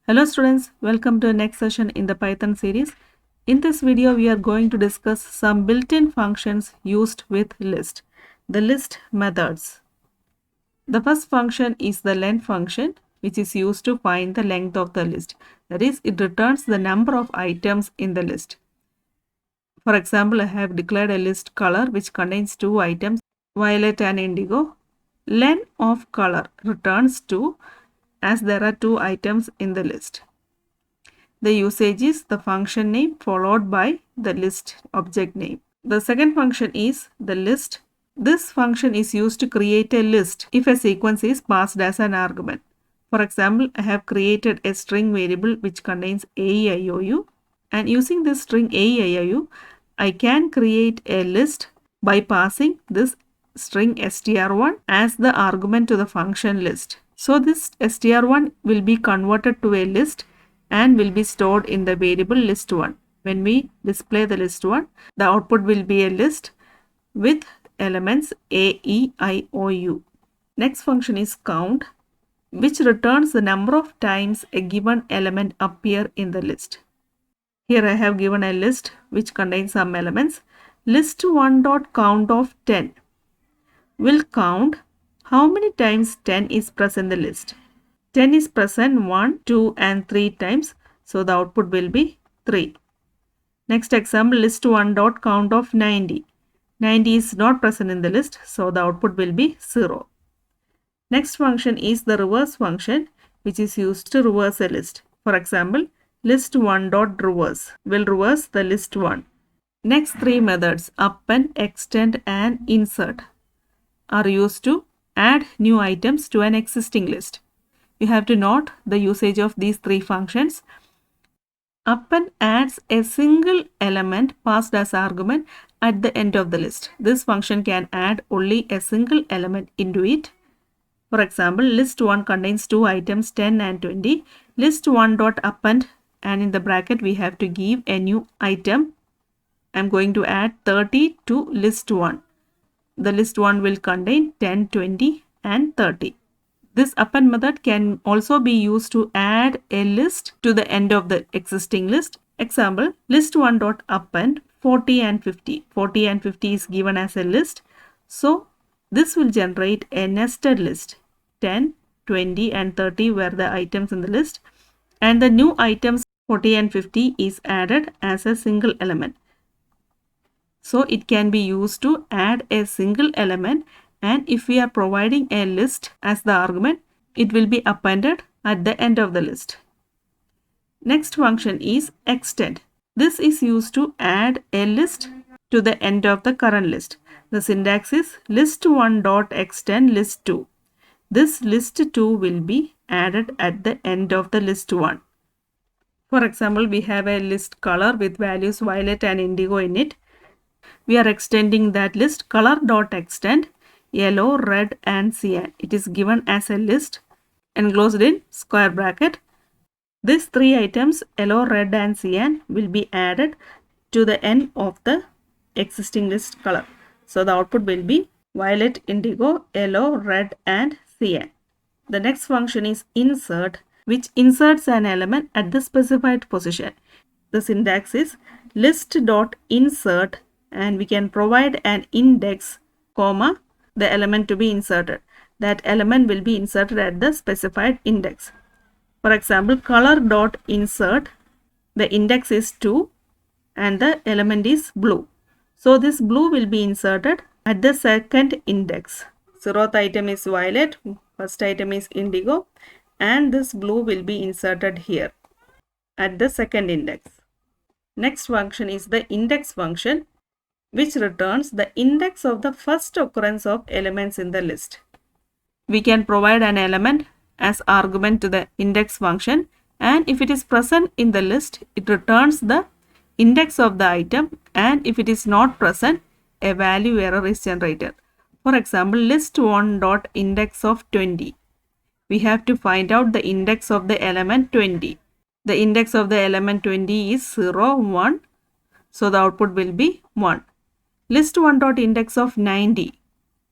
Hello students, welcome to the next session in the Python series. In this video, we are going to discuss some built-in functions used with list, the list methods. The first function is the len function, which is used to find the length of the list. That is, it returns the number of items in the list. For example, I have declared a list color which contains two items, violet and indigo. Len of color returns 2 as there are two items in the list. The usage is the function name followed by the list object name. The second function is the list. This function is used to create a list if a sequence is passed as an argument. For example, I have created a string variable which contains AEIOU, and using this string AEIOU, I can create a list by passing this string str1 as the argument to the function list. So this str1 will be converted to a list and will be stored in the variable list1. When we display the list1, the output will be a list with elements A, E, I, O, U. Next function is count, which returns the number of times a given element appear in the list. Here I have given a list which contains some elements. List1.count of 10 will count how many times 10 is present in the list. 10 is present 1, 2 and 3 times, so the output will be 3. Next example, list1.count of 90. 90 is not present in the list, so the output will be 0. Next function is the reverse function, which is used to reverse a list. For example, list1.reverse will reverse the list1. Next three methods, append, extend and insert, are used to add new items to an existing list. You have to note the usage of these three functions. Append adds a single element passed as argument at the end of the list. This function can add only a single element into it. For example, list1 contains two items 10 and 20. List1.append, and in the bracket we have to give a new item. I am going to add 30 to list1. The list1 will contain 10, 20 and 30. This append method can also be used to add a list to the end of the existing list. Example, list1.append 40 and 50. 40 and 50 is given as a list. So this will generate a nested list. 10, 20 and 30 were the items in the list, and the new items 40 and 50 is added as a single element. So it can be used to add a single element, and if we are providing a list as the argument, it will be appended at the end of the list. Next function is extend. This is used to add a list to the end of the current list. The syntax is list1.extend list2. This list2 will be added at the end of the list1. For example, we have a list color with values violet and indigo in it. We are extending that list color.extend yellow, red and cyan. It is given as a list enclosed in square bracket. These three items yellow, red and cyan will be added to the end of the existing list color. So the output will be violet, indigo, yellow, red and cyan. The next function is insert, which inserts an element at the specified position. The syntax is list.insert, and we can provide an index, comma, the element to be inserted. That element will be inserted at the specified index. For example, color.insert, the index is 2 and the element is blue. So this blue will be inserted at the second index. 0th item is violet, first item is indigo, and this blue will be inserted here at the second index. Next function is the index function, which returns the index of the first occurrence of elements in the list. We can provide an element as argument to the index function, and if it is present in the list, it returns the index of the item, and if it is not present, a value error is generated. For example, list1.index of 20. We have to find out the index of the element 20. The index of the element 20 is 0, 1. So the output will be 1. List1.index of 90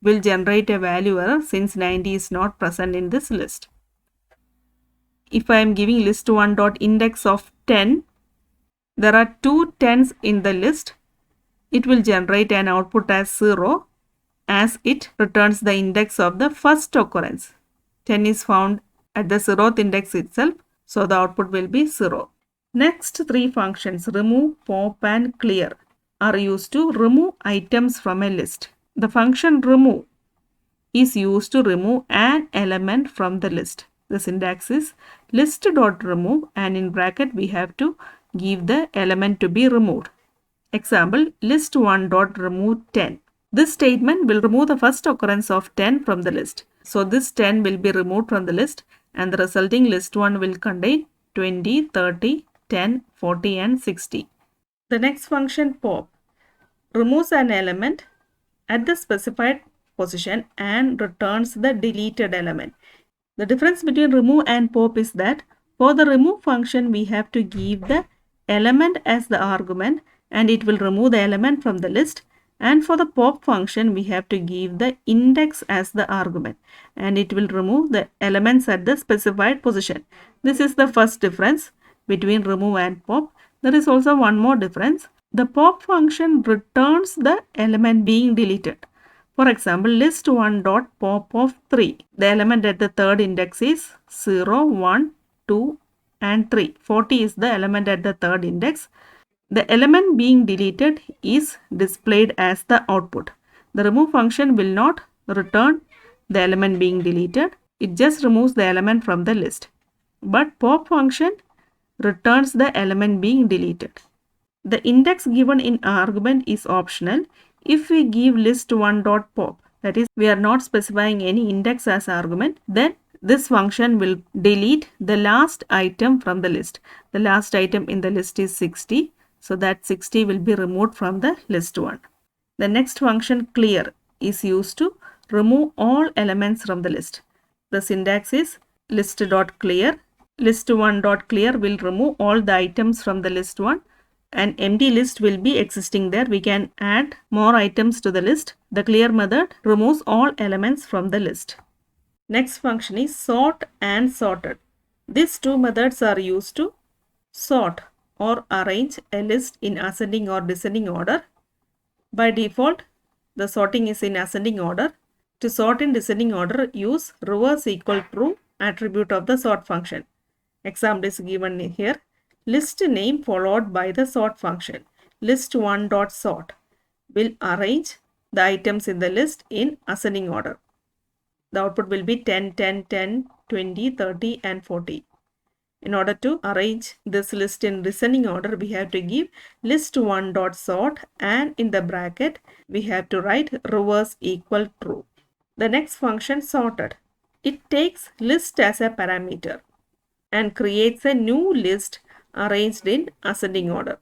will generate a value error since 90 is not present in this list. if I am giving list 1 dot index of 10, there are 2 10s in the list. It will generate an output as 0 as it returns the index of the first occurrence. 10 is found at the 0th index itself, so the output will be 0. Next three functions, remove, pop and clear, are used to remove items from a list. The function remove is used to remove an element from the list. The syntax is list.remove, and in bracket we have to give the element to be removed. Example, list1.remove 10. This statement will remove the first occurrence of 10 from the list. So this 10 will be removed from the list, and the resulting list 1 will contain 20, 30, 10, 40 and 60. The next function, pop, removes an element at the specified position and returns the deleted element. The difference between remove and pop is that for the remove function we have to give the element as the argument and it will remove the element from the list, and for the pop function we have to give the index as the argument and it will remove the elements at the specified position. This is the first difference between remove and pop. There is also one more difference. The pop function returns the element being deleted. For example, list1.pop of 3. The element at the third index is 0, 1, 2 and 3. 40 is the element at the third index. The element being deleted is displayed as the output. The remove function will not return the element being deleted. It just removes the element from the list. But pop function returns the element being deleted. The index given in argument is optional. If we give list1.pop, that is, we are not specifying any index as argument, then this function will delete the last item from the list. The last item in the list is 60. So that 60 will be removed from the list 1. The next function, clear, is used to remove all elements from the list. The syntax is list.clear. List1.clear will remove all the items from the list 1. An empty list will be existing there. We can add more items to the list. The clear method removes all elements from the list. Next function is sort and sorted. These two methods are used to sort or arrange a list in ascending or descending order. By default, the sorting is in ascending order. To sort in descending order, use reverse equal true attribute of the sort function. Example is given here. List name followed by the sort function. List1.sort will arrange the items in the list in ascending order. The output will be 10, 10, 10, 20, 30 and 40. In order to arrange this list in descending order, we have to give list1.sort and in the bracket we have to write reverse equal true. The next function, sorted. It takes list as a parameter and creates a new list arranged in ascending order.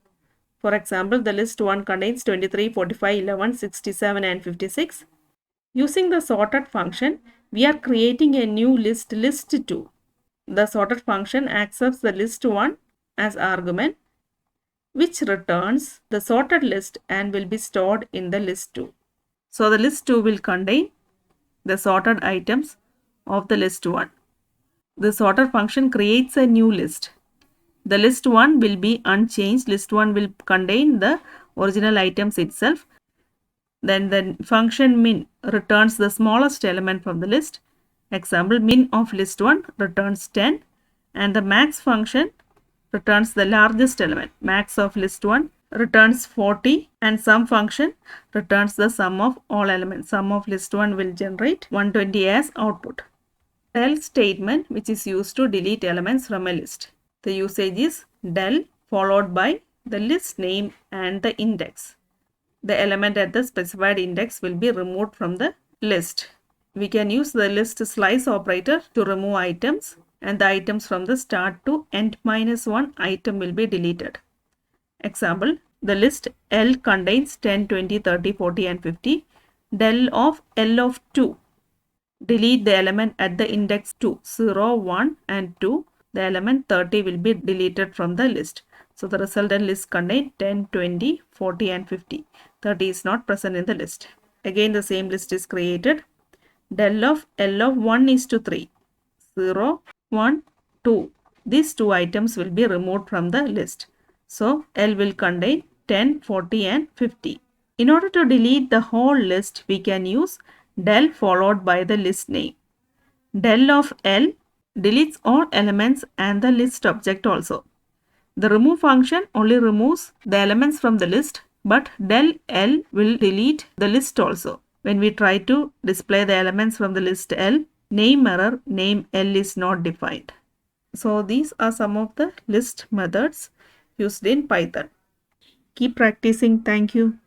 For example, the list 1 contains 23, 45, 11, 67 and 56. Using the sorted function, we are creating a new list, list 2. The sorted function accepts the list 1 as argument, which returns the sorted list and will be stored in the list 2. So the list 2 will contain the sorted items of the list 1. The sorter function creates a new list. The list 1 will be unchanged. List 1 will contain the original items itself. Then the function min returns the smallest element from the list. Example, min of list 1 returns 10 and the max function returns the largest element. Max of list 1 returns 40 and sum function returns the sum of all elements. Sum of list 1 will generate 120 as output. Del statement, which is used to delete elements from a list. The usage is del followed by the list name and the index. The element at the specified index will be removed from the list. We can use the list slice operator to remove items, and the items from the start to end minus 1 item will be deleted. Example, the list L contains 10, 20, 30, 40 and 50. Del of L of 2. Delete the element at the index 2, 0, 1 and 2. The element 30 will be deleted from the list. So the resultant list contains 10, 20, 40 and 50. 30 is not present in the list. Again the same list is created. Del of L of 1 is to 3. 0, 1, 2. these two items will be removed from the list. So L will contain 10, 40 and 50. In order to delete the whole list, we can use del followed by the list name. Del of L deletes all elements and the list object also. The remove function only removes the elements from the list, but del L will delete the list also. When we try to display the elements from the list L, name error, name L is not defined. So these are some of the list methods used in Python. Keep practicing. Thank you.